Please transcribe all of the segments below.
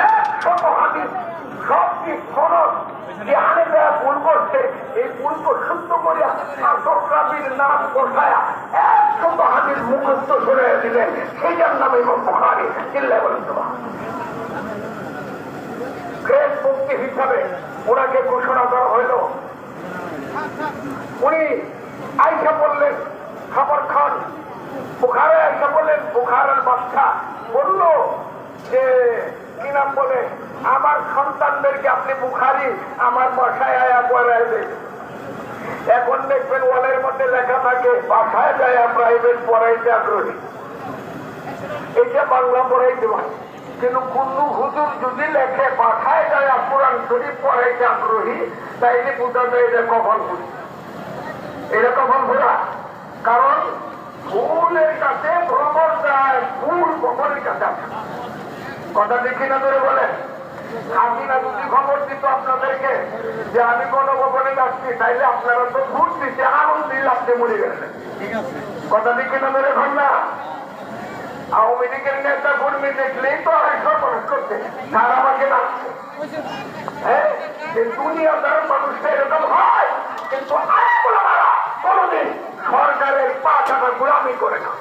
একশত হাদিস সবটি খরচ যে হানিফা ভুল করছে, এই ভুলকে শুদ্ধ করিয়া আশরাফির নাম বসায়া ১০০ হাদিস মুখস্থ করে দিলেন, সেইটার নামে ইমাম বুখারী। চিল্লায় বলেন তো। গ্রেট মুফতি হিসাবে ওনাকে ঘোষণা করা হইল। উনি আইসা বললেন, খবর খান বুখারে আইসা বললেন, বুখারের বাচ্চা বলল যে কি নাম বলে, আমার সন্তানদেরকে আপনি বুখারি আমার বাসায় আয়া পড়ায় দেন। এখন দেখবেন ওয়ালের মধ্যে লেখা থাকে বাসায় যায় প্রাইভেট পড়াইতে আগ্রহী। এটা বাংলা পড়াইতে পারে, কিন্তু কোন হুজুর যদি লেখে বাসায় যায় কোরআন শরীফ পড়াইতে আগ্রহী, তাইলে বুঝাবে এটা কখন ভুল, এটা কখন ভোলা। কারণ ভুলের কাছে ভ্রমণ যায়, ভুল ভ্রমণের কাছে আছে। কথা দেখি না ধরে বলেন। হাসিনা যদি খবর দিত আপনাদেরকে যে আমি গণভবনে যাচ্ছি, তাইলে আপনারা তো ভোট দিতে আনন্দ লাগতে মরে গেছেন। কথা দেখি না ধরে ভাব না। আওয়ামী লীগের নেতা কর্মী দেখলেই তো সর্বনাশ করছে, তারা আমাকে ডাকছে। হ্যাঁ, দুনিয়াদার মানুষটা এরকম হয়, কিন্তু কোনদিন সরকারের পা টাকা গোলামি করে না।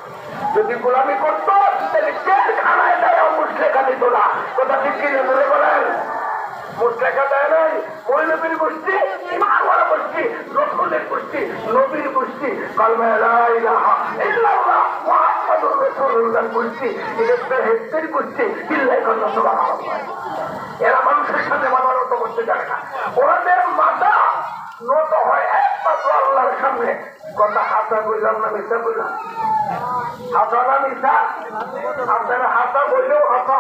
যদি গোলামি করতো তাহলে জেলখানায় দেয় মুসলেখা দিত না। কথা ঠিক কিনে ধরে বলেন। মুসলেখা দেয় নাই, ওই নবীর গোষ্ঠী, ইমান ওয়ালা গোষ্ঠী, রসুলের গোষ্ঠী, নবীর গোষ্ঠী, কালমা লা ইলাহা ইল্লাল্লাহ মুহাম্মাদুর রাসূলুল্লাহ গোষ্ঠী, এটা বেহেশতের গোষ্ঠী। চিল্লায় কথা সুবহানাল্লাহ। এরা মানুষের সাথে মাথা নত করতে জানে না, ওনাদের মাথা নত হয় একমাত্র আল্লাহর সামনে। কথা হাসা বললাম না মিথ্যা বললাম? হাসা না মিথ্যা? আপনারা হাসা বললেও হাসা।